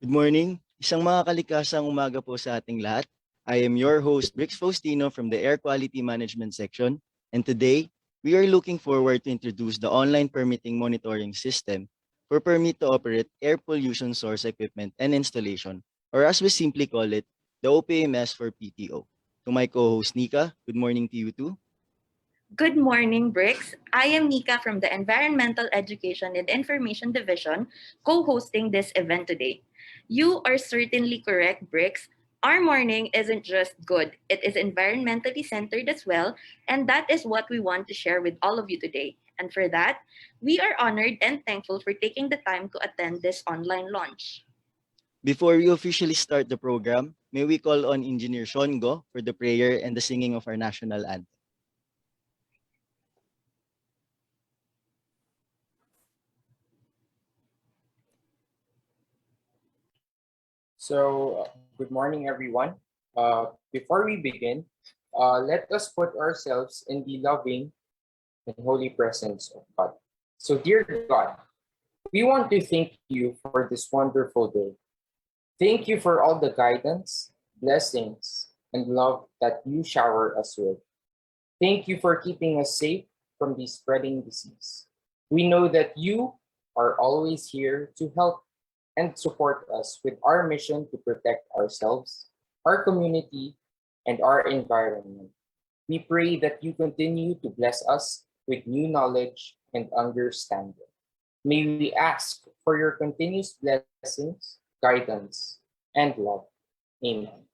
Good morning. Isang makakalakasang umaga po sa ating lahat. I am your host, Brix Faustino from the Air Quality Management section. And today, we are looking forward to introduce the online permitting monitoring system for permit to operate air pollution source equipment and installation, or as we simply call it, the OPMS for PTO. To my co-host Nika, good morning to you too. Good morning, Brix. I am Nika from the Environmental Education and Information Division, co-hosting this event today. You are certainly correct, Brix. Our morning isn't just good, it is environmentally centered as well, and that is what we want to share with all of you today. And for that, we are honored and thankful for taking the time to attend this online launch. Before we officially start the program, may we call on Engineer Sean Go for the prayer and the singing of our national anthem. Good morning, everyone. Before we begin, let us put ourselves in the loving and holy presence of God. So, dear God, we want to thank you for this wonderful day. Thank you for all the guidance, blessings, and love that you shower us with. Thank you for keeping us safe from the spreading disease. We know that you are always here to help and support us with our mission to protect ourselves, our community, and our environment. We pray that you continue to bless us with new knowledge and understanding. May we ask for your continuous blessings, guidance, and love. Amen.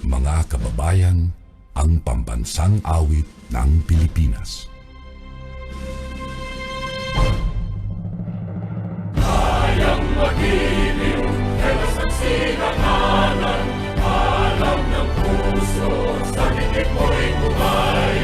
Mga kababayan, ang pambansang awit ng Pilipinas. Kayang magiliw, kailas ang sinangalan, alam ng puso, sa dikit mo'y bumay.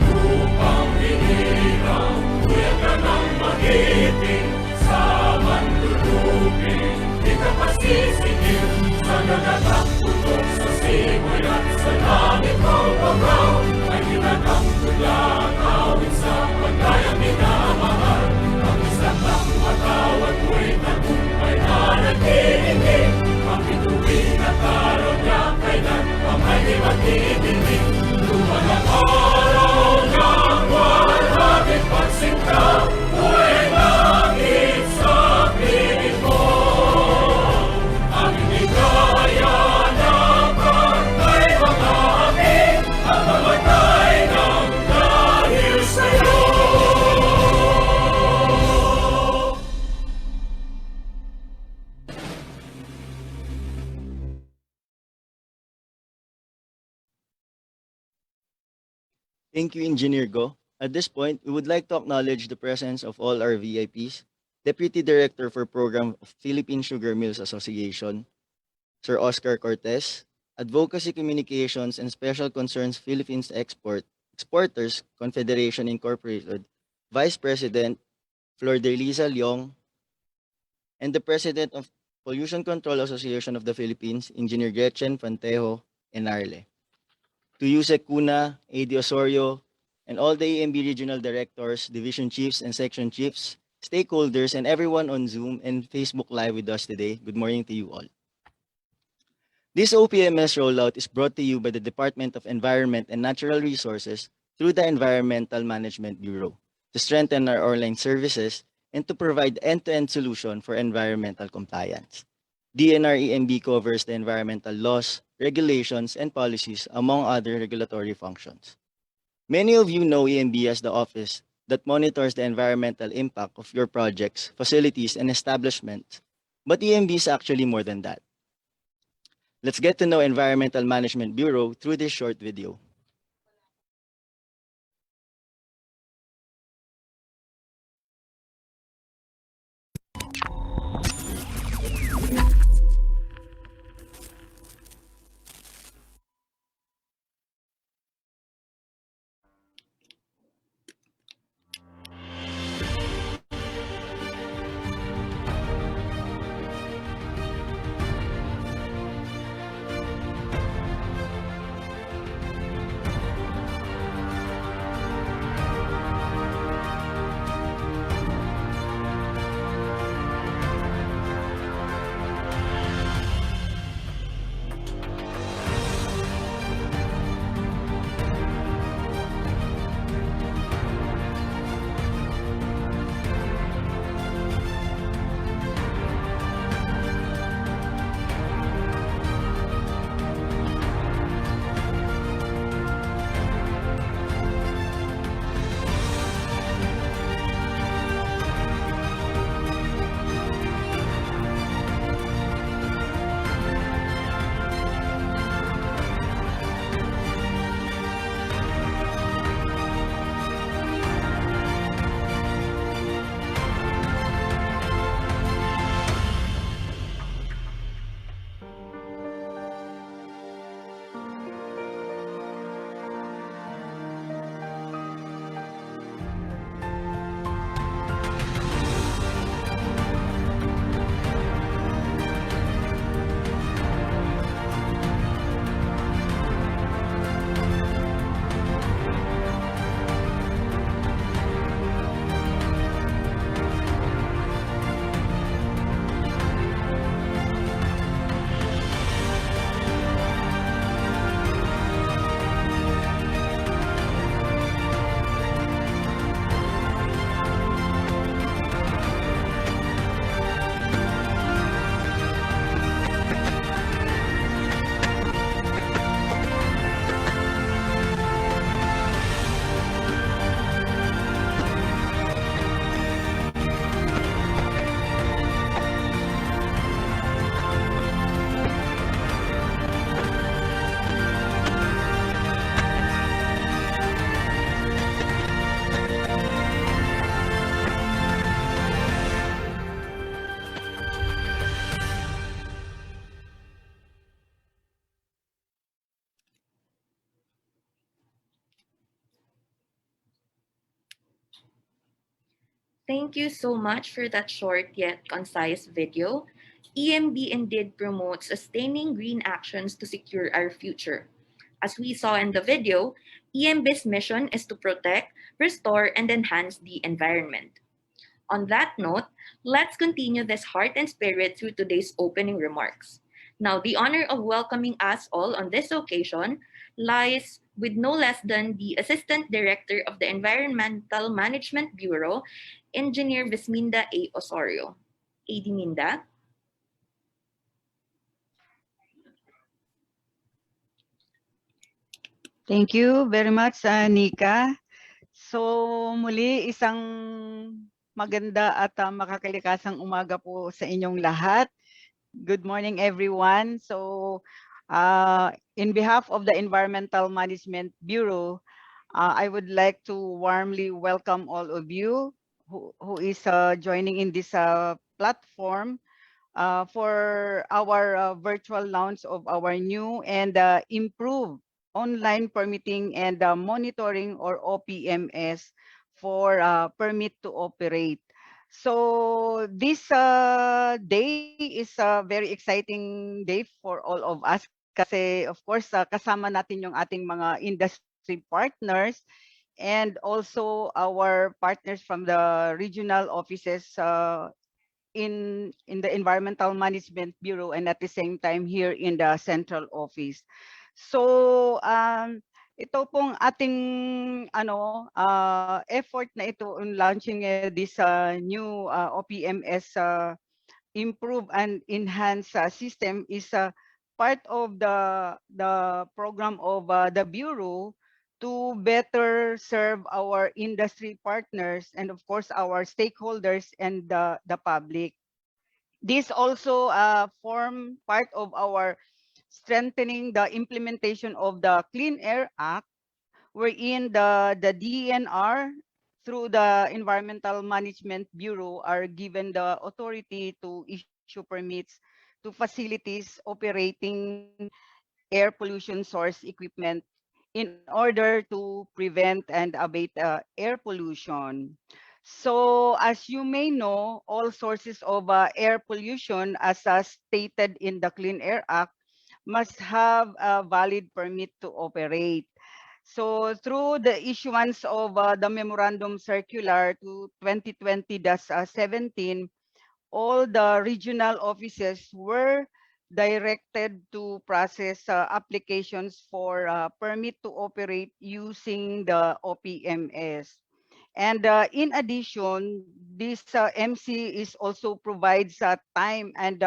Lupang hinirang, kuya ka ng magiting, sa manlulupin, di ka pasisingil, sa nagatang putok sa simoy at sa langit mo babaw, ay ginagang tula, kawin sa paglayang minamahal, ang isang ng matawad mo'y tagumpay na naghihiling, ang bituin at araw niya kailan pamay di maghihiling, luman ang araw ng walhagit pagsinta, buhay langit sa piling mo, ang hindi kaya na pagkay mga amin, at mamatay ng dahil sa'yo. Thank you, Engineer Go. At this point, we would like to acknowledge the presence of all our VIPs, Deputy Director for Program of Philippine Sugar Mills Association, Sir Oscar Cortez, Advocacy Communications and Special Concerns Philippines Exporters Confederation Incorporated, Vice President Flor de Liza Leong, and the President of Pollution Control Association of the Philippines, Engineer Gretchen Pantejo Enarle. To Yusek Cuna, Atty. Osorio, and all the EMB regional directors, division chiefs, and section chiefs, stakeholders, and everyone on Zoom and Facebook Live with us today. Good morning to you all. This OPMS rollout is brought to you by the Department of Environment and Natural Resources through the Environmental Management Bureau to strengthen our online services and to provide end-to-end solution for environmental compliance. DNR EMB covers the environmental laws, regulations, and policies among other regulatory functions. Many of you know EMB as the office that monitors the environmental impact of your projects, facilities, and establishments, but EMB is actually more than that. Let's get to know Environmental Management Bureau through this short video. Thank you so much for that short yet concise video. EMB indeed promotes sustaining green actions to secure our future. As we saw in the video, EMB's mission is to protect, restore, and enhance the environment. On that note, let's continue this heart and spirit through today's opening remarks. Now, the honor of welcoming us all on this occasion lies with no less than the Assistant Director of the Environmental Management Bureau, Engineer Vizminda A. Osorio. AD Minda. Thank you very much, Nika. So muli isang maganda at makakalikasang umaga po sa inyong lahat. Good morning everyone. So in behalf of the Environmental Management Bureau, I would like to warmly welcome all of you who is joining in this platform for our virtual launch of our new and improved online permitting and monitoring, or OPMS, for permit to operate. So this day is a very exciting day for all of us kasi of course kasama natin yung ating mga industry partners and also our partners from the regional offices in the Environmental Management Bureau, and at the same time here in the central office. So ito pong ating effort na ito in launching this new OPMS improve and enhance system is part of the program of the Bureau to better serve our industry partners and of course our stakeholders and the public. This also form part of our strengthening the implementation of the Clean Air Act, wherein the DENR through the Environmental Management Bureau are given the authority to issue permits to facilities operating air pollution source equipment in order to prevent and abate air pollution. So as you may know, all sources of air pollution as stated in the Clean Air Act must have a valid permit to operate. So through the issuance of the Memorandum Circular to 2020-17, all the regional offices were directed to process applications for permit to operate using the OPMS. And in addition, this MC is also provides time and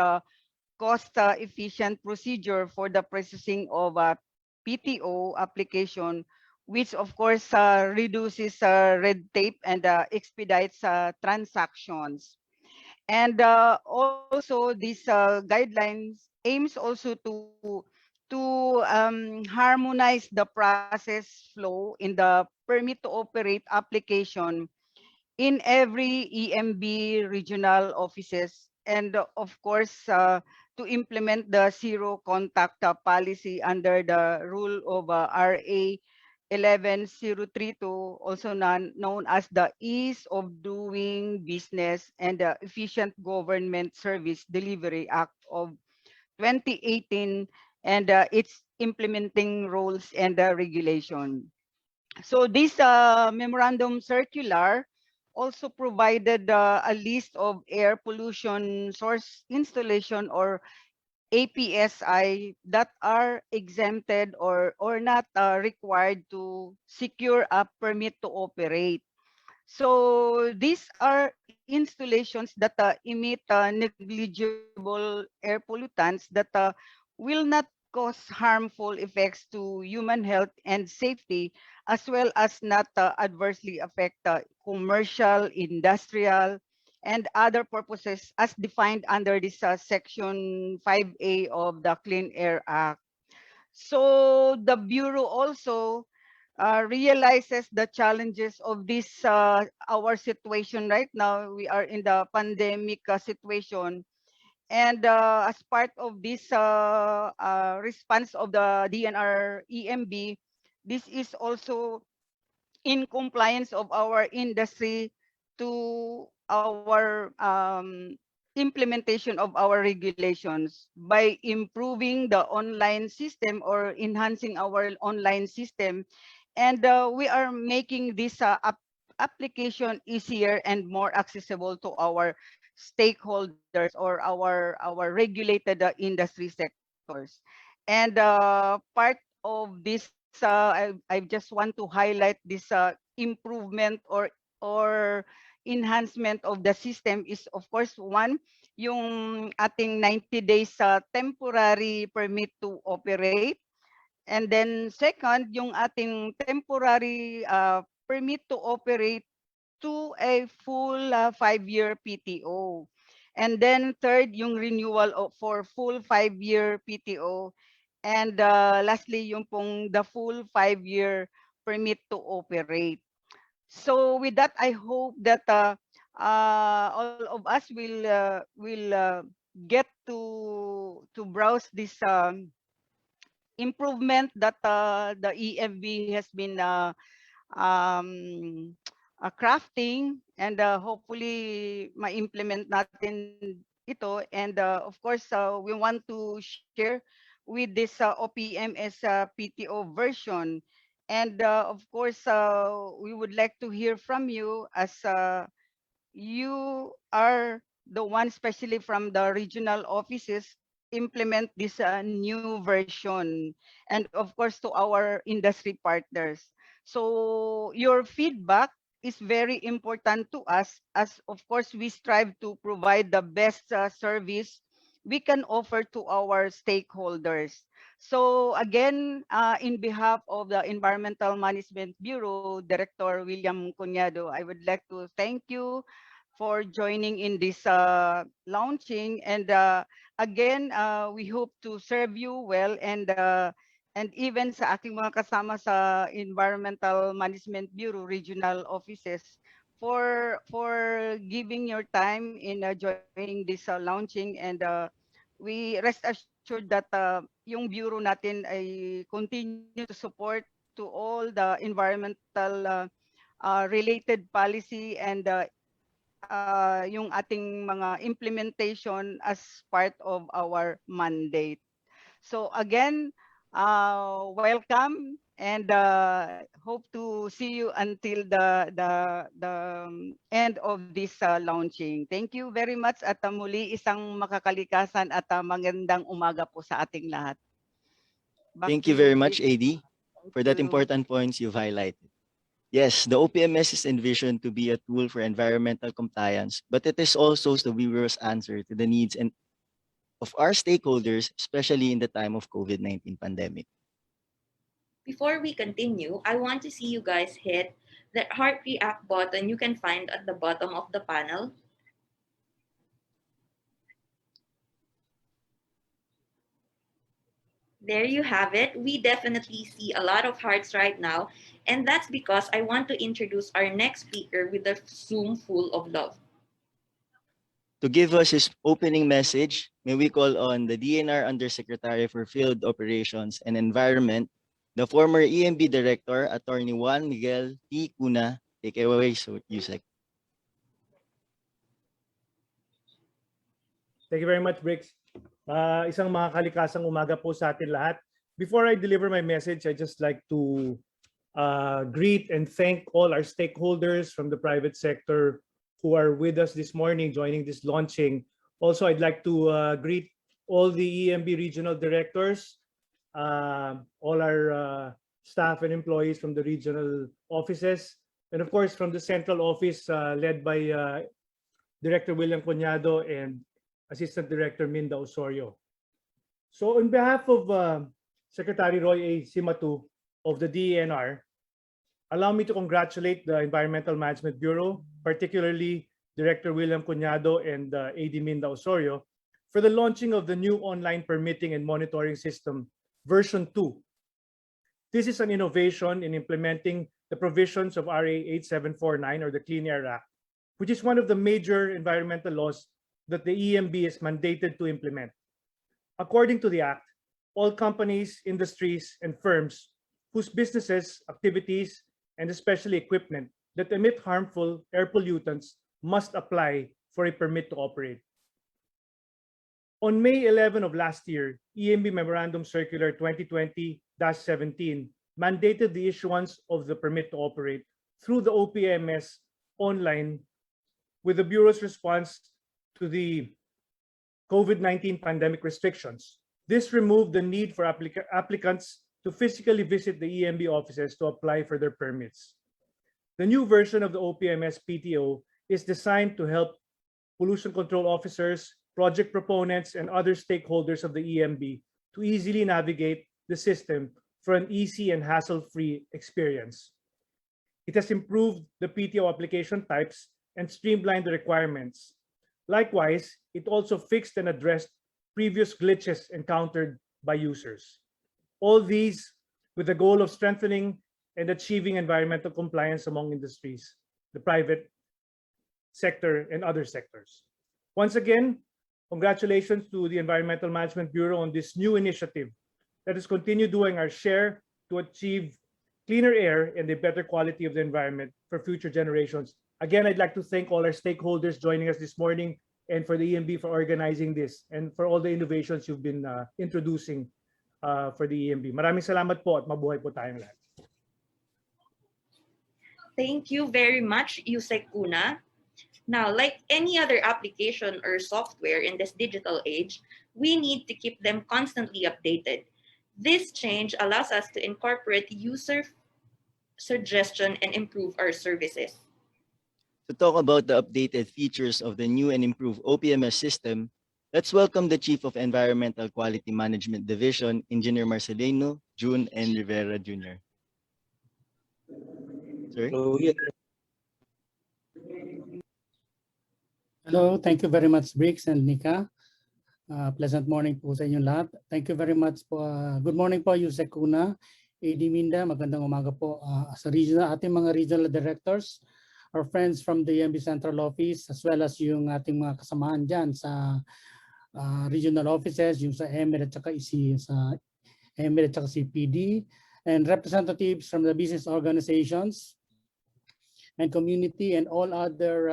cost-efficient procedure for the processing of a PTO application, which of course reduces red tape and expedites transactions. And also these guidelines aims also to harmonize the process flow in the permit to operate application in every EMB regional offices, and of course to implement the zero contact policy under the rule of RA 11032, also known as the Ease of Doing Business and the Efficient Government Service Delivery Act of 2018, and its implementing rules and regulation. So this memorandum circular also provided a list of air pollution source installation or APSI that are exempted or not required to secure a permit to operate. So these are installations that emit negligible air pollutants that will not cause harmful effects to human health and safety, as well as not adversely affect commercial, industrial, and other purposes as defined under this Section 5A of the Clean Air Act. So the Bureau also realizes the challenges of this our situation right now. We are in the pandemic situation, and as part of this response of the DNR EMB, this is also in compliance of our industry to our implementation of our regulations by improving the online system or enhancing our online system. And we are making this application easier and more accessible to our stakeholders or our regulated industry sectors. And part of this, I just want to highlight this improvement or enhancement of the system is of course one, yung ating 90 days temporary permit to operate. And then second, yung ating temporary permit to operate to a full 5-year PTO. And then third, yung renewal for full 5-year PTO. And lastly, yung pong the full 5-year permit to operate. So with that, I hope that all of us will get to browse this improvement that the EFB has been um, crafting, and hopefully ma-implement natin ito. And of course, we want to share with this OPMS PTO version. And of course, we would like to hear from you as you are the one, especially from the regional offices, implement this new version, and of course to our industry partners. So your feedback is very important to us, as of course we strive to provide the best service we can offer to our stakeholders. So again, in behalf of the Environmental Management Bureau Director William Cuñado, I would like to thank you for joining in this launching. And again, we hope to serve you well, and even sa aking mga kasama sa Environmental Management Bureau regional offices for giving your time in joining this launching. And we rest assured that yung bureau natin ay continue to support to all the environmental related policy, and yung ating mga implementation as part of our mandate. So again, welcome, and hope to see you until the end of this launching. Thank you very much, at muli isang makakalikasan at magandang umaga po sa ating lahat. Back Thank to you very Vic. much, AD, for that you. important points you've highlighted. Yes, the OPMS is envisioned to be a tool for environmental compliance, but it is also the Bureau's answer to the needs and of our stakeholders, especially in the time of COVID-19 pandemic. Before we continue, I want to see you guys hit that heart react button you can find at the bottom of the panel. There you have it. We definitely see a lot of hearts right now, and that's because I want to introduce our next speaker with a Zoom full of love. To give us his opening message, may we call on the DENR Undersecretary for Field Operations and Environment, the former EMB Director, Attorney Juan Miguel T. Cuna. Take it away, so Yusek. Thank you very much, Briggs. Isang makalikasang umaga po sa atin lahat. Before I deliver my message, I just like to greet and thank all our stakeholders from the private sector who are with us this morning joining this launching. Also, I'd like to greet all the EMB regional directors, all our staff and employees from the regional offices, and of course from the central office led by Director William Cuñado and Assistant Director Minda Osorio. So on behalf of Secretary Roy A. Simatu of the DENR, allow me to congratulate the Environmental Management Bureau, particularly Director William Cuñado and AD Minda Osorio, for the launching of the new online permitting and monitoring system, version 2. This is an innovation in implementing the provisions of RA 8749, or the Clean Air Act, which is one of the major environmental laws that the EMB is mandated to implement. According to the Act, all companies, industries, and firms whose businesses, activities, and especially equipment that emit harmful air pollutants must apply for a permit to operate. On May 11 of last year, EMB Memorandum Circular 2020-17 mandated the issuance of the permit to operate through the OPMS online, with the Bureau's response to the COVID-19 pandemic restrictions. This removed the need for applicants to physically visit the EMB offices to apply for their permits. The new version of the OPMS-PTO is designed to help pollution control officers, project proponents, and other stakeholders of the EMB to easily navigate the system for an easy and hassle-free experience. It has improved the PTO application types and streamlined the requirements. Likewise, it also fixed and addressed previous glitches encountered by users. All these with the goal of strengthening and achieving environmental compliance among industries, the private sector, and other sectors. Once again, congratulations to the Environmental Management Bureau on this new initiative. Let us continue doing our share to achieve cleaner air and a better quality of the environment for future generations. Again, I'd like to thank all our stakeholders joining us this morning, and for the EMB for organizing this, and for all the innovations you've been introducing for the EMB. Maraming salamat po, at mabuhay po tayong lahat. Thank you very much, Cuna. Now, like any other application or software in this digital age, we need to keep them constantly updated. This change allows us to incorporate user suggestion and improve our services. To talk about the updated features of the new and improved OPMS system, let's welcome the Chief of Environmental Quality Management Division, Engineer Marcelino, June, and Rivera Jr. Sir? Hello, thank you very much, Briggs and Nika. Pleasant morning po sa inyong lahat. Thank you very much po. Good morning po, Yusek Cuna, Vizminda. Magandang umaga po sa regional, ating mga regional directors, our friends from the EMB Central Office, as well as yung ating mga kasamahan dyan sa regional offices, yung sa Engr at saka CPD, and representatives from the business organizations and community and all other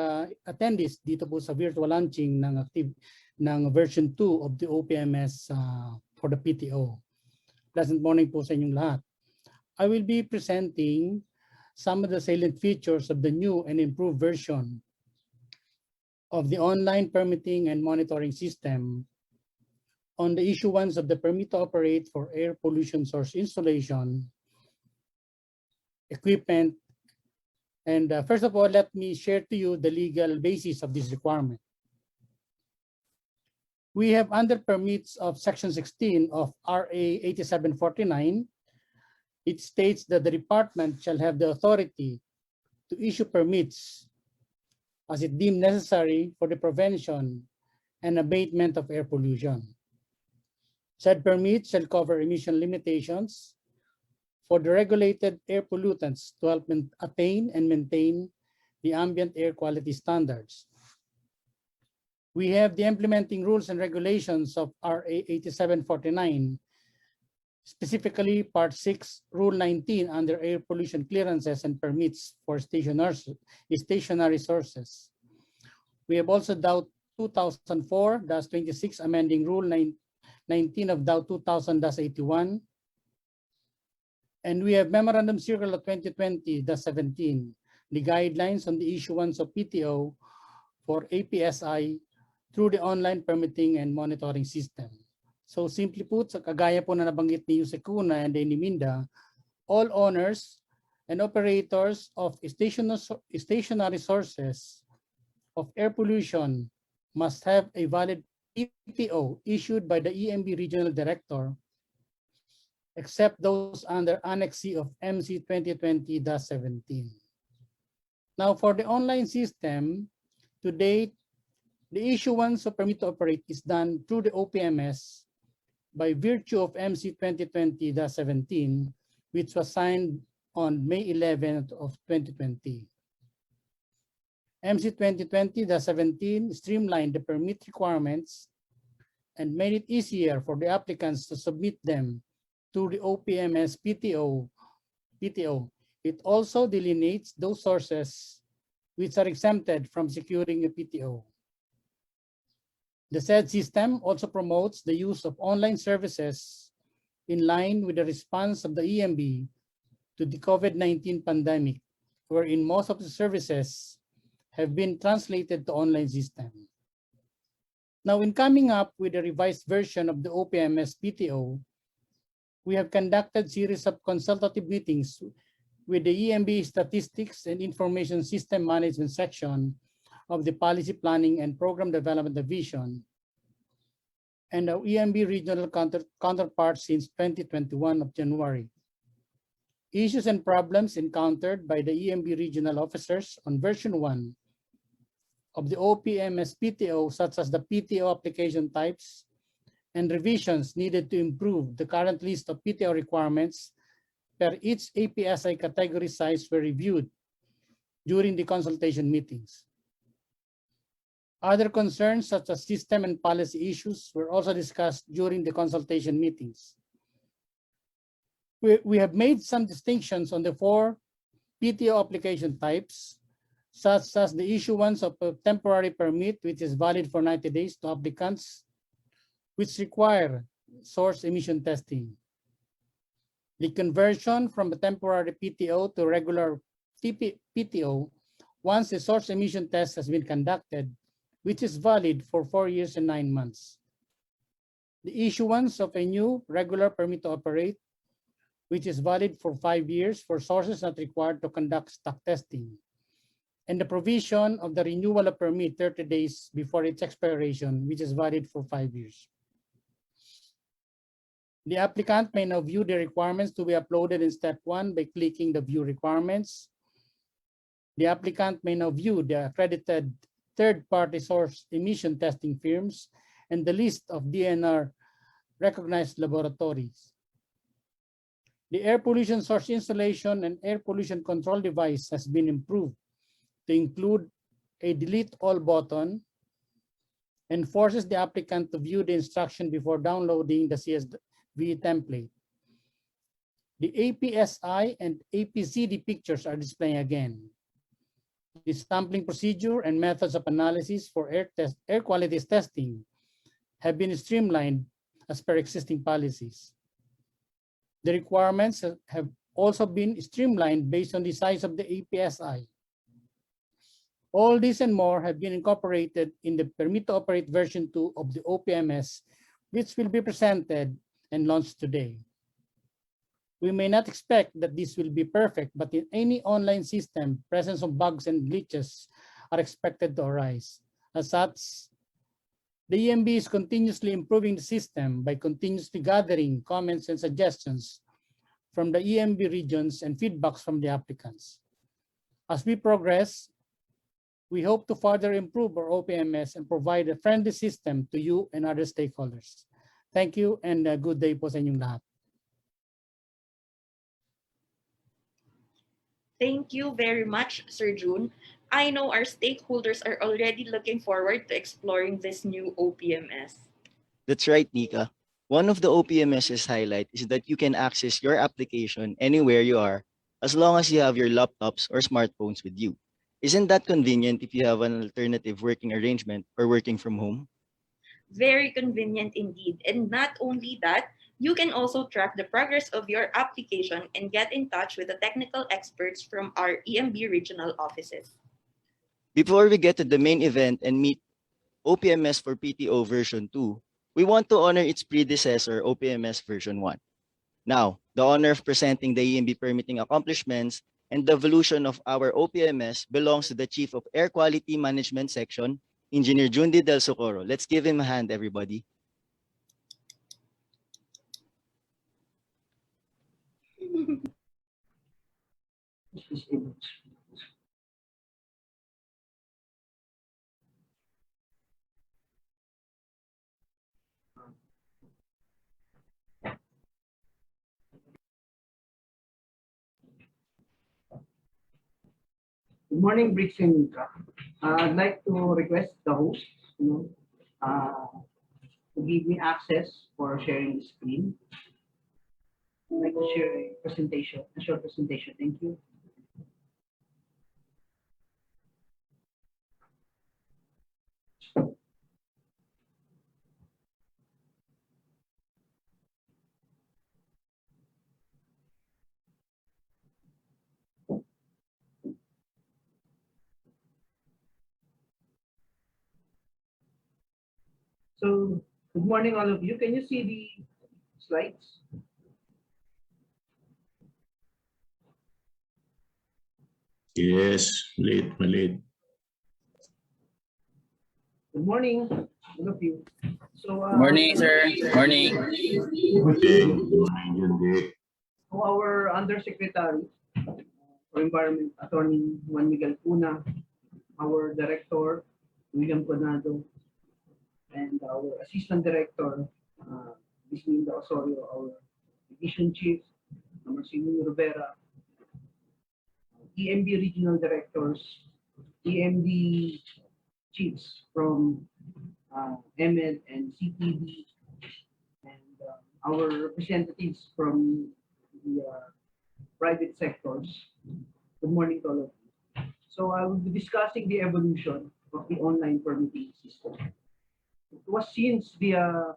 attendees dito po sa virtual launching ng version 2 of the OPMS for the PTO. Pleasant morning po sa inyong lahat. I will be presenting some of the salient features of the new and improved version of the online permitting and monitoring system on the issuance of the permit to operate for air pollution source installation, equipment. And first of all, let me share to you the legal basis of this requirement. We have under permits of Section 16 of RA 8749, it states that the department shall have the authority to issue permits as it deemed necessary for the prevention and abatement of air pollution. Said permits shall cover emission limitations for the regulated air pollutants to help attain and maintain the ambient air quality standards. We have the implementing rules and regulations of RA 8749, specifically Part 6, Rule 19 under air pollution clearances and permits for stationary sources. We have also DOW 2004-26 amending Rule 19 of DOW 2000-81. And we have Memorandum Circular 2020-17, the guidelines on the issuance of PTO for APSI through the online permitting and monitoring system. So simply put, sa kagaya po na nabanggit ni Yusek Cuna and Vizminda, all owners and operators of stationary sources of air pollution must have a valid PTO issued by the EMB Regional Director, except those under Annex C of MC 2020-17. Now, for the online system, to date, the issuance of permit to operate is done through the OPMS by virtue of MC 2020-17, which was signed on May 11th of 2020. MC 2020-17 streamlined the permit requirements and made it easier for the applicants to submit them to the OPMS-PTO. It also delineates those sources which are exempted from securing a PTO. The said system also promotes the use of online services in line with the response of the EMB to the COVID-19 pandemic, wherein most of the services have been translated to online system. Now, in coming up with a revised version of the OPMS-PTO, we have conducted series of consultative meetings with the EMB Statistics and Information System Management section of the Policy Planning and Program Development Division and our EMB regional counterpart since 2021 of January. Issues and problems encountered by the EMB regional officers on version 1 of the OPMS-PTO, such as the PTO application types and revisions needed to improve the current list of PTO requirements per each APSI category size were reviewed during the consultation meetings. Other concerns such as system and policy issues were also discussed during the consultation meetings. We have made some distinctions on the 4 PTO application types, such as the issuance of a temporary permit, which is valid for 90 days to applicants which require source emission testing. The conversion from a temporary PTO to regular PTO once a source emission test has been conducted, which is valid for 4 years and 9 months. The issuance of a new regular permit to operate, which is valid for 5 years for sources not required to conduct stock testing, and the provision of the renewal of permit 30 days before its expiration, which is valid for 5 years. The applicant may now view the requirements to be uploaded in step 1 by clicking the view requirements. The applicant may now view the accredited third-party source emission testing firms and the list of DENR recognized laboratories. The air pollution source installation and air pollution control device has been improved to include a delete all button and forces the applicant to view the instruction before downloading the CSV template. The APSI and APZD pictures are displaying again. The sampling procedure and methods of analysis for air quality testing have been streamlined as per existing policies. The requirements have also been streamlined based on the size of the APSI. All this and more have been incorporated in the Permit to Operate version 2 of the OPMS, which will be presented and launched today. We may not expect that this will be perfect, but in any online system, presence of bugs and glitches are expected to arise. As such, the EMB is continuously improving the system by continuously gathering comments and suggestions from the EMB regions and feedbacks from the applicants. As we progress, we hope to further improve our OPMS and provide a friendly system to you and other stakeholders. Thank you and good day po sa inyong lahat. Thank you very much, Sir June. I know our stakeholders are already looking forward to exploring this new OPMS. That's right, Nika. One of the OPMS's highlight is that you can access your application anywhere you are as long as you have your laptops or smartphones with you. Isn't that convenient if you have an alternative working arrangement or working from home? Very convenient indeed. And not only that, you can also track the progress of your application and get in touch with the technical experts from our EMB regional offices. Before we get to the main event and meet OPMS for PTO version 2, we want to honor its predecessor, OPMS version 1. Now, the honor of presenting the EMB permitting accomplishments and the evolution of our OPMS belongs to the Chief of Air Quality Management Section, Engineer Jundy del Socorro. Let's give him a hand, everybody. Good morning, Bricks and Nika. I'd like to request the host, to give me access for sharing the screen. I'd like to share a presentation, a short presentation. Thank you. So, good morning, all of you. Can you see the slides? Yes, late. Good morning, all of you. So, Morning, sir. Morning. So our Undersecretary for Environment, Attorney Juan Miguel Cuna, our Director, William Conado, and our Assistant Director, Vizminda Osorio, our Division Chief, Marcelino, Rivera, EMB Regional Directors, EMB Chiefs from MED and CTV, and our representatives from the private sectors. Good morning to all of you. So I will be discussing the evolution of the online permitting system. It was since the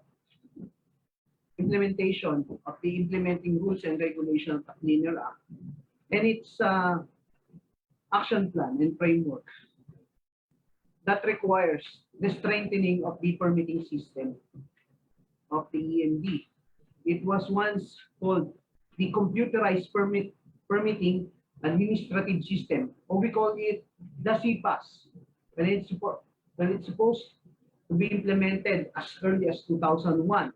implementation of the implementing rules and regulations of DENR Act and its action plan and framework that requires the strengthening of the permitting system of the EMD. It was once called the computerized permitting administrative system, or we call it the CPAS, when it's supposed to be implemented as early as 2001.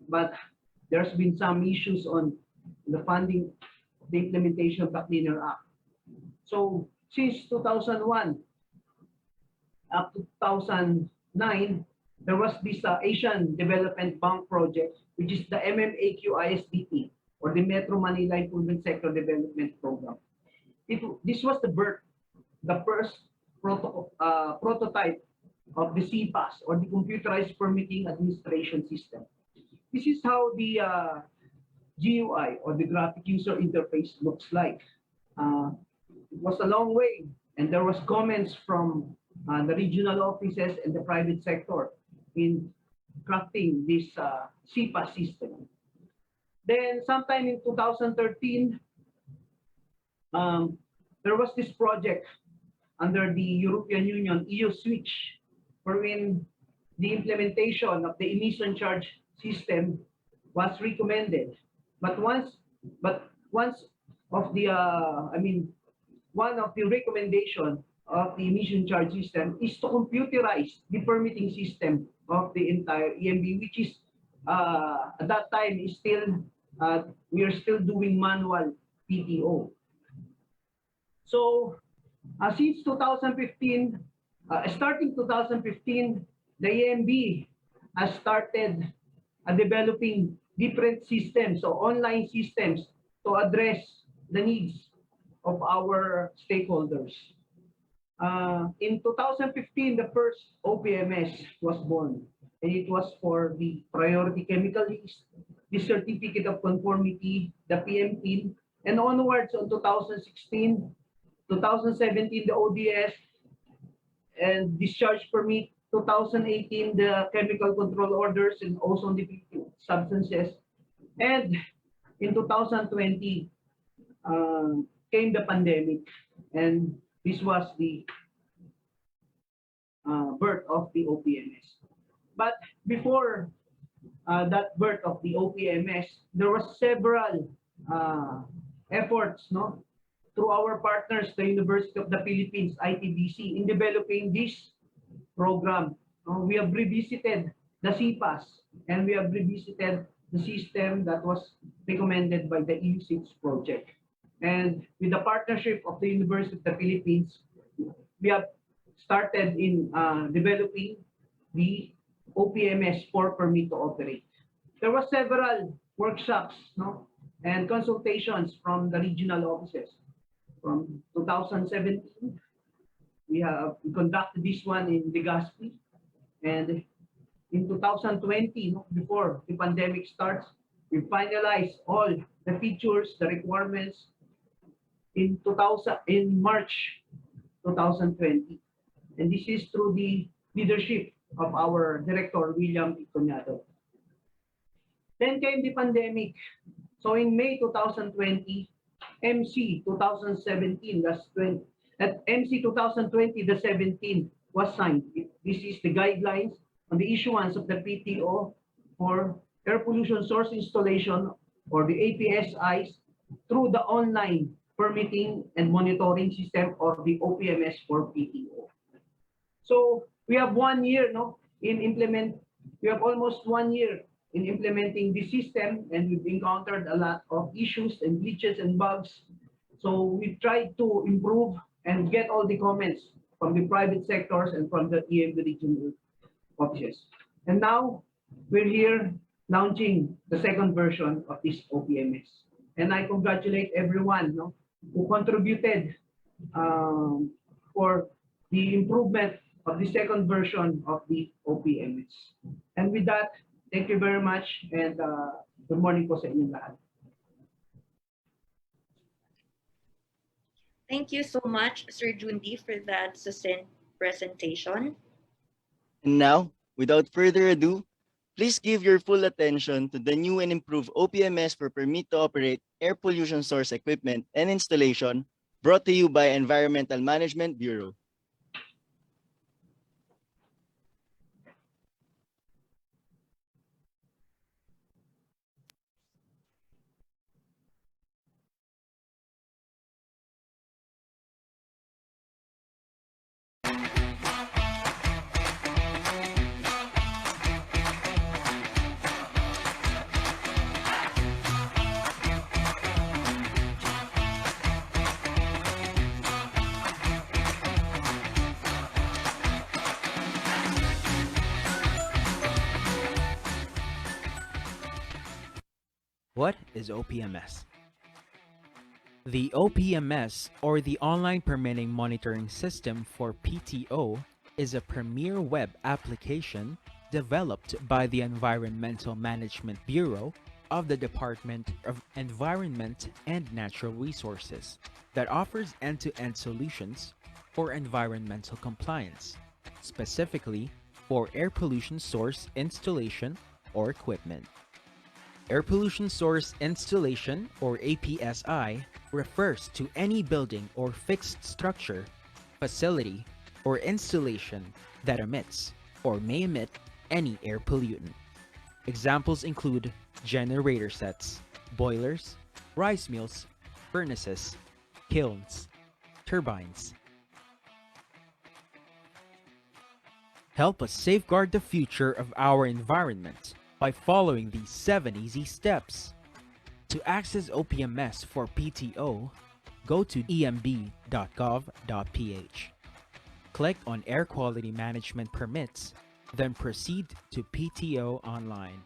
But there's been some issues on the funding, the implementation of the Cleaner Act. So since 2001 up to 2009, there was this Asian Development Bank project, which is the MMAQ-ISDP, or the Metro Manila Improvement Sector Development Program. This was the first prototype of the CPAS, or the Computerized Permitting Administration System. This is how the GUI, or the Graphic User Interface, looks like. It was a long way, and there was comments from the regional offices and the private sector in crafting this CPAS system. Then sometime in 2013, there was this project under the European Union EU Switch, wherein the implementation of the emission charge system was recommended. But one of the recommendation of the emission charge system is to computerize the permitting system of the entire EMB, which is at that time is still we are still doing manual PTO. So since 2015, starting 2015, the EMB has started developing different systems, so online systems, to address the needs of our stakeholders. In 2015, the first OPMS was born, and it was for the priority chemical list, the certificate of conformity, the PMP, and onwards on 2016, 2017, the ODS, and discharge permit, 2018, the chemical control orders, and also the substances. And in 2020, came the pandemic, and this was the birth of the OPMS. But before that birth of the OPMS, there was several efforts, through our partners, the University of the Philippines, ITBC, in developing this program. We have revisited the CPAS, and we have revisited the system that was recommended by the EU6 project. And with the partnership of the University of the Philippines, we have started in developing the OPMS for permit to operate. There were several workshops and consultations from the regional offices. From 2017, we conducted this one in Legazpi, and in 2020, before the pandemic starts, we finalized all the features, the requirements in March 2020, and this is through the leadership of our director, William Iconiado. Then came the pandemic. So in May 2020, MC 2017, MC 2020, the 17th, was signed. This is the guidelines on the issuance of the PTO for air pollution source installation, or the APSIs, through the online permitting and monitoring system, or the OPMS for PTO. So we have 1 year we have almost 1 year in implementing the system, and we've encountered a lot of issues and glitches and bugs. So we tried to improve and get all the comments from the private sectors and from the EMB regional offices. And now we're here launching the second version of this OPMS. And I congratulate everyone who contributed for the improvement of the second version of the OPMS. And with that, thank you very much, and good morning po sa inyong lahat. Thank you so much, Sir Jundy, for that succinct presentation. And now, without further ado, please give your full attention to the new and improved OPMS for permit to operate air pollution source equipment and installation Brought to you by Environmental Management Bureau. What is OPMS? The OPMS, or the Online Permitting Monitoring System for PTO, is a premier web application developed by the Environmental Management Bureau of the Department of Environment and Natural Resources that offers end-to-end solutions for environmental compliance, specifically for air pollution source installation or equipment. Air pollution source installation, or APSI, refers to any building or fixed structure, facility, or installation that emits or may emit any air pollutant. Examples include generator sets, boilers, rice mills, furnaces, kilns, turbines. Help us safeguard the future of our environment by following these 7 easy steps. To access OPMS for PTO, go to emb.gov.ph. Click on Air Quality Management Permits, then proceed to PTO Online.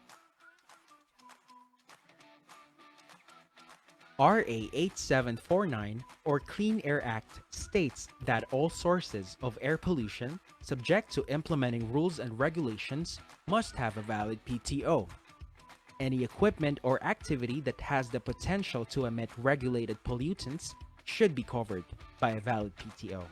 RA 8749, or Clean Air Act, states that all sources of air pollution subject to implementing rules and regulations must have a valid PTO. Any equipment or activity that has the potential to emit regulated pollutants should be covered by a valid PTO.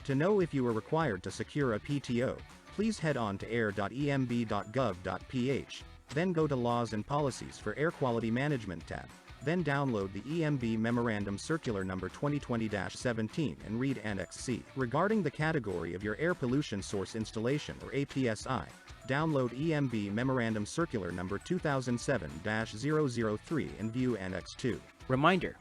To know if you are required to secure a PTO, please head on to air.emb.gov.ph, then go to Laws and Policies for Air Quality Management tab, then download the EMB Memorandum Circular Number 2020-17 and read Annex C. Regarding the category of your air pollution source installation, or APSI, download EMB Memorandum Circular Number 2007-003 and view Annex 2. Reminder: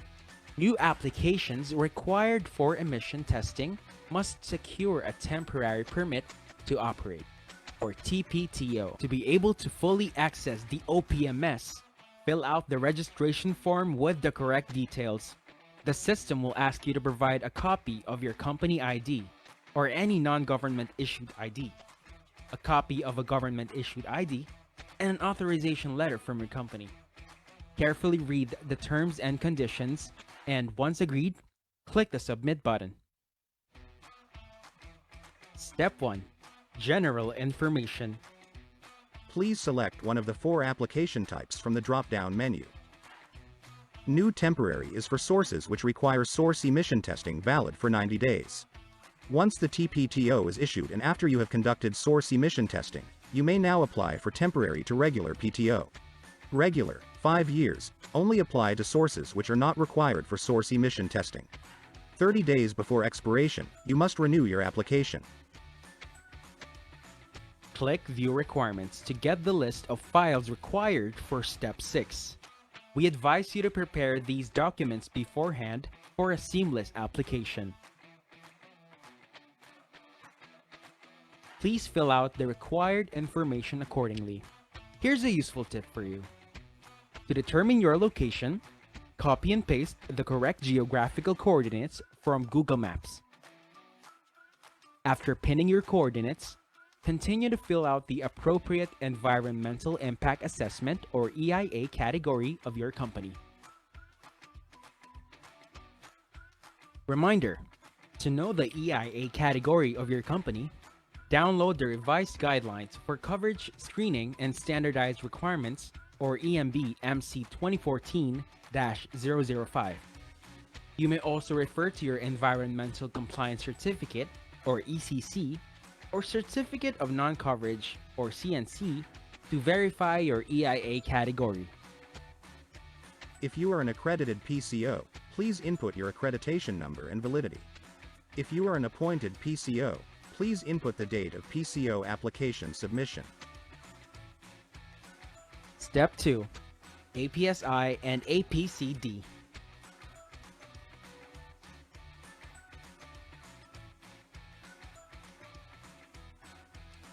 new applications required for emission testing must secure a temporary permit to operate, or TPTO. To be able to fully access the OPMS, fill out the registration form with the correct details. The system will ask you to provide a copy of your company ID or any non-government issued ID, a copy of a government issued ID, and an authorization letter from your company. Carefully read the terms and conditions, and once agreed, click the Submit button. Step 1. General information. Please select one of the 4 application types from the drop-down menu. New temporary is for sources which require source emission testing valid for 90 days. Once the TPTO is issued and after you have conducted source emission testing, you may now apply for temporary to regular PTO. Regular, 5 years, only apply to sources which are not required for source emission testing. 30 days before expiration, you must renew your application. Click View Requirements to get the list of files required for Step 6. We advise you to prepare these documents beforehand for a seamless application. Please fill out the required information accordingly. Here's a useful tip for you. To determine your location, copy and paste the correct geographical coordinates from Google Maps. After pinning your coordinates, continue to fill out the appropriate Environmental Impact Assessment, or EIA, category of your company. Reminder: to know the EIA category of your company, download the revised guidelines for coverage screening and standardized requirements, or EMB-MC 2014-005. You may also refer to your Environmental Compliance Certificate, or ECC, or Certificate of Non-Coverage, or CNC, to verify your EIA category. If you are an accredited PCO, please input your accreditation number and validity. If you are an appointed PCO, please input the date of PCO application submission. Step 2. APSI and APCD.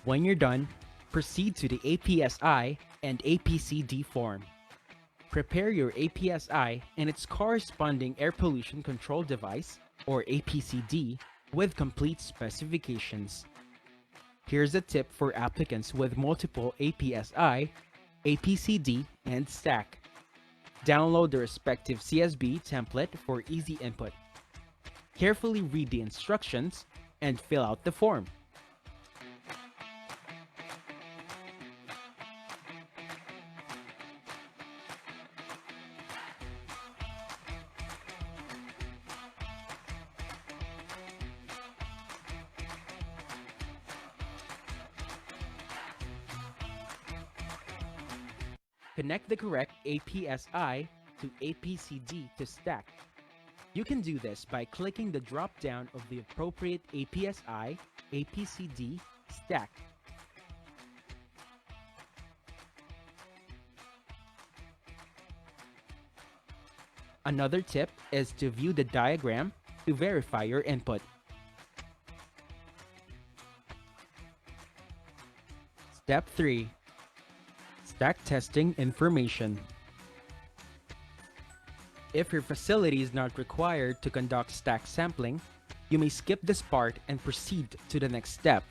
When you're done, proceed to the APSI and APCD form. Prepare your APSI and its corresponding air pollution control device, or APCD, with complete specifications. Here's a tip for applicants with multiple APSI, APCD, and stack. Download the respective CSB template for easy input. Carefully read the instructions and fill out the form. Connect the correct APSI to APCD to stack. You can do this by clicking the drop-down of the appropriate APSI, APCD stack. Another tip is to view the diagram to verify your input. Step 3. Stack testing information. If your facility is not required to conduct stack sampling, you may skip this part and proceed to the next step.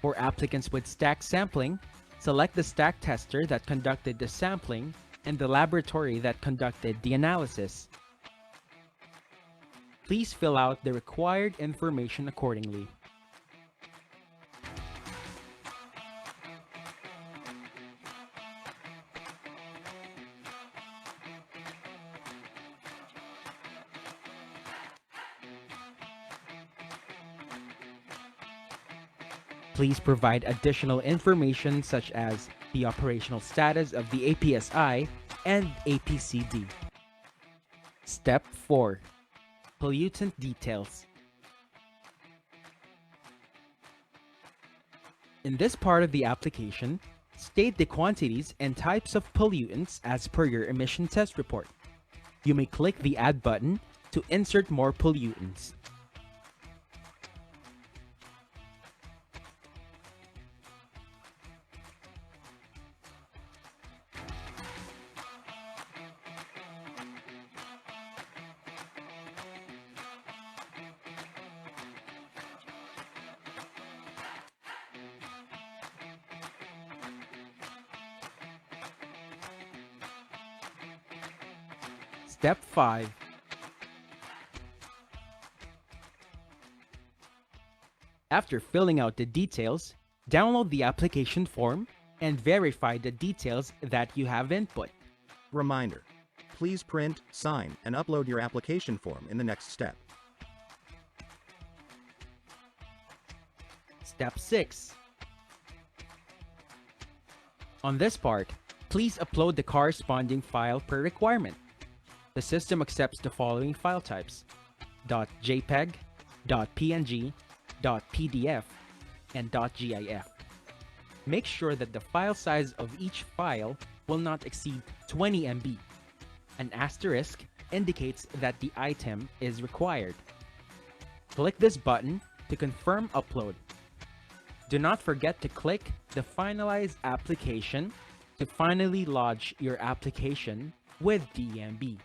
For applicants with stack sampling, select the stack tester that conducted the sampling and the laboratory that conducted the analysis. Please fill out the required information accordingly. Please provide additional information such as the operational status of the APSI and APCD. Step 4. Pollutant details. In this part of the application, state the quantities and types of pollutants as per your emission test report. You may click the Add button to insert more pollutants. Step 5. After filling out the details, download the application form and verify the details that you have input. Reminder: please print, sign, and upload your application form in the next step. Step 6. On this part, please upload the corresponding file per requirement. The system accepts the following file types: .jpeg, .png, .pdf, and .gif. Make sure that the file size of each file will not exceed 20 MB. An asterisk indicates that the item is required. Click this button to confirm upload. Do not forget to click the Finalize Application to finally lodge your application with DENR.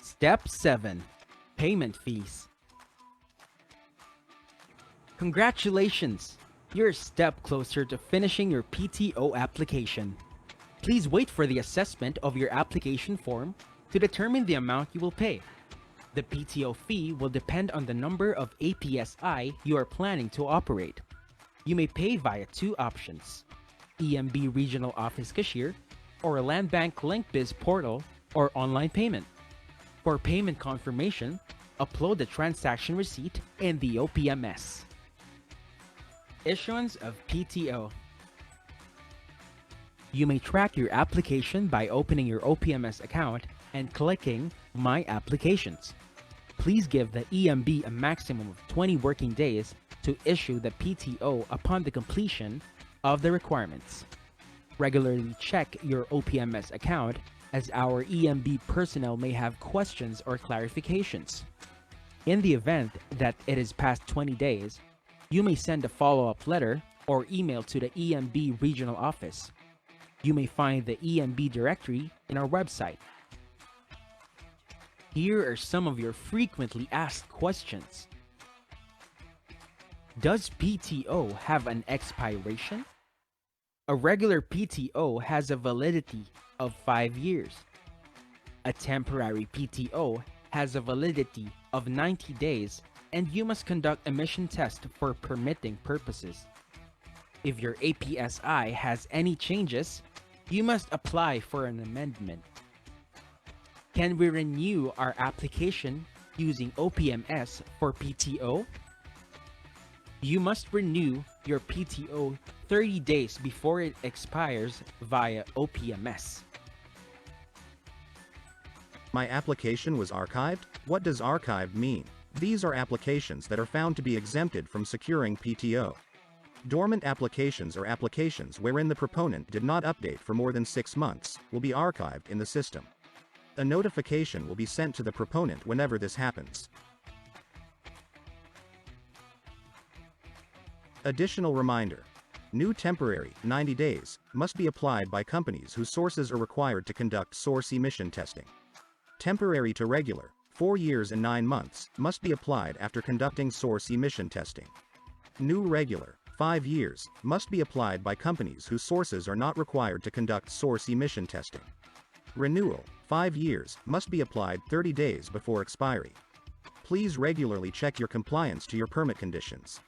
Step 7. Payment fees. Congratulations! You're a step closer to finishing your PTO application. Please wait for the assessment of your application form to determine the amount you will pay. The PTO fee will depend on the number of APSI you are planning to operate. You may pay via two options: EMB Regional Office Cashier or Land Bank LinkBiz portal or online payment. For payment confirmation, upload the transaction receipt in the OPMS. Issuance of PTO. You may track your application by opening your OPMS account and clicking My Applications. Please give the EMB a maximum of 20 working days to issue the PTO upon the completion of the requirements. Regularly check your OPMS account as our EMB personnel may have questions or clarifications. In the event that it is past 20 days, you may send a follow-up letter or email to the EMB regional office. You may find the EMB directory in our website. Here are some of your frequently asked questions. Does PTO have an expiration? A regular PTO has a validity of 5 years. A temporary PTO has a validity of 90 days, and you must conduct emission test for permitting purposes. If your APSI has any changes, you must apply for an amendment. Can we renew our application using OPMS for PTO? You must renew your PTO 30 days before it expires via OPMS. My application was archived? What does archived mean? These are applications that are found to be exempted from securing PTO. Dormant applications or applications wherein the proponent did not update for more than 6 months will be archived in the system. A notification will be sent to the proponent whenever this happens. Additional reminder. New temporary, 90 days, must be applied by companies whose sources are required to conduct source emission testing. Temporary to regular, 4 years and 9 months, must be applied after conducting source emission testing. New regular, 5 years, must be applied by companies whose sources are not required to conduct source emission testing. Renewal, 5 years, must be applied 30 days before expiry. Please regularly check your compliance to your permit conditions.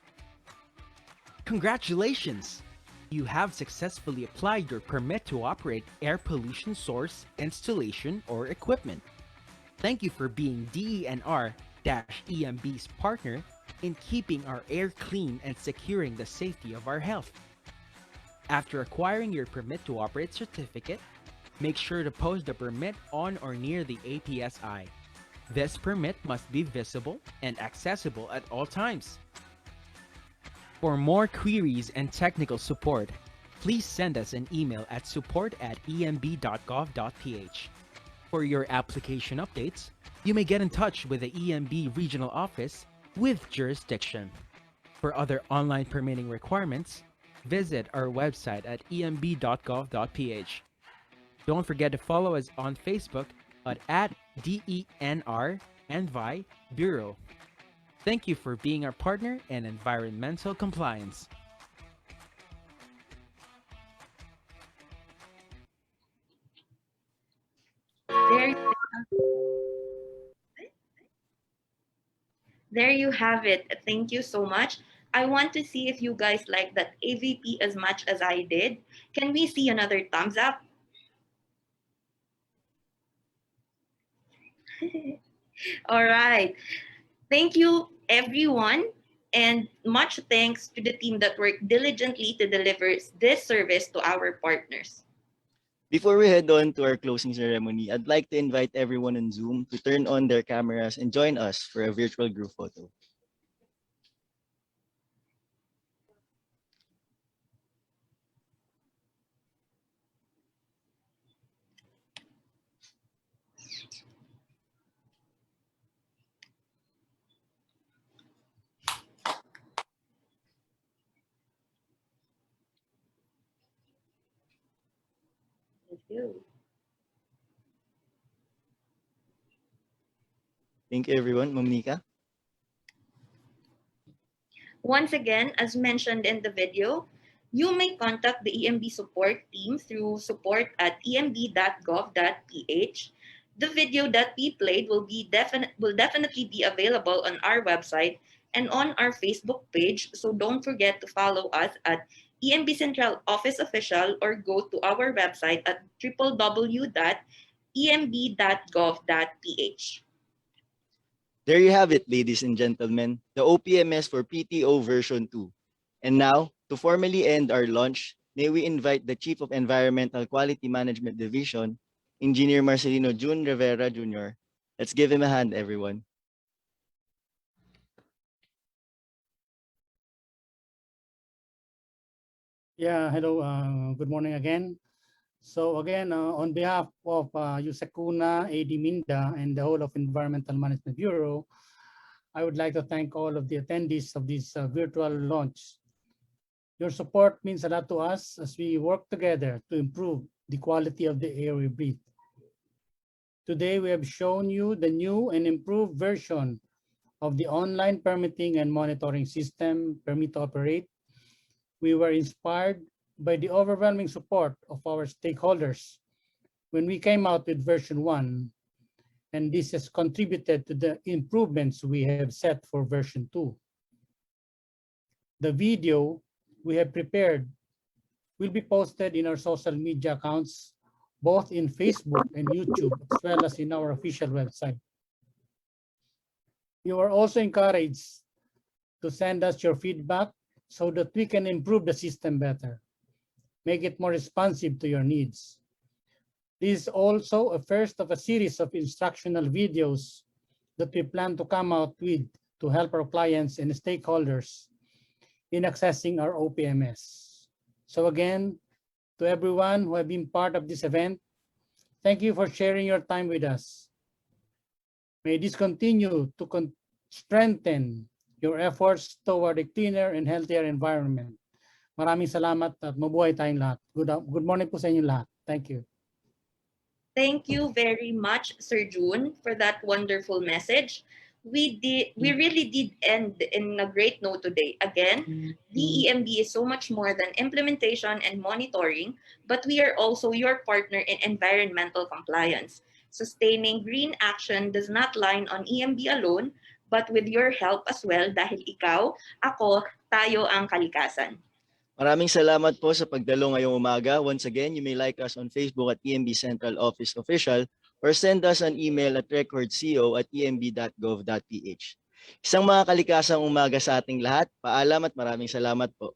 Congratulations! You have successfully applied your permit to operate air pollution source, installation, or equipment. Thank you for being DENR-EMB's partner in keeping our air clean and securing the safety of our health. After acquiring your permit to operate certificate, make sure to post the permit on or near the APSI. This permit must be visible and accessible at all times. For more queries and technical support, please send us an email at support@emb.gov.ph. For your application updates, you may get in touch with the EMB regional office with jurisdiction. For other online permitting requirements, visit our website at emb.gov.ph. Don't forget to follow us on Facebook at DENR and VI Bureau. Thank you for being our partner in environmental compliance. There you have it. Thank you so much. I want to see if you guys like that AVP as much as I did. Can we see another thumbs up? All right. Thank you, everyone. And much thanks to the team that worked diligently to deliver this service to our partners. Before we head on to our closing ceremony, I'd like to invite everyone on Zoom to turn on their cameras and join us for a virtual group photo. Thank you. Thank you, everyone. Ma'am Nika? Once again, as mentioned in the video, you may contact the EMB support team through support@emb.gov.ph. The video that we played will definitely be available on our website and on our Facebook page, so don't forget to follow us at EMB Central Office Official or go to our website at www.emb.gov.ph. There you have it, ladies and gentlemen, the OPMS for PTO version 2. And now, to formally end our launch, may we invite the Chief of Environmental Quality Management Division, Engineer Marcelino Rivera Jr. Let's give him a hand, everyone. Yeah, hello. Good morning again. So again, on behalf of Cuna, Minda, and the whole of Environmental Management Bureau, I would like to thank all of the attendees of this virtual launch. Your support means a lot to us as we work together to improve the quality of the air we breathe. Today, we have shown you the new and improved version of the online permitting and monitoring system, Permit to Operate. We were inspired by the overwhelming support of our stakeholders when we came out with version 1, and this has contributed to the improvements we have set for version 2. The video we have prepared will be posted in our social media accounts, both in Facebook and YouTube, as well as in our official website. You are also encouraged to send us your feedback so that we can improve the system better, make it more responsive to your needs. This is also a first of a series of instructional videos that we plan to come out with to help our clients and stakeholders in accessing our OPMS. So again, to everyone who have been part of this event, thank you for sharing your time with us. May this continue to strengthen your efforts toward a cleaner and healthier environment. Maraming salamat at mabuhay tayong lahat. Good morning po sa inyo lahat. Thank you. Thank you very much, Sir June, for that wonderful message. We really did end in a great note today. Again, DEMB is so much more than implementation and monitoring, but we are also your partner in environmental compliance. Sustaining green action does not lie on EMB alone, but with your help as well dahil ikaw, ako, tayo ang kalikasan. Maraming salamat po sa pagdalo ngayong umaga. Once again, you may like us on Facebook at EMB Central Office Official or send us an email at recordco@emb.gov.ph. Isang mga kalikasang umaga sa ating lahat. Paalam at maraming salamat po.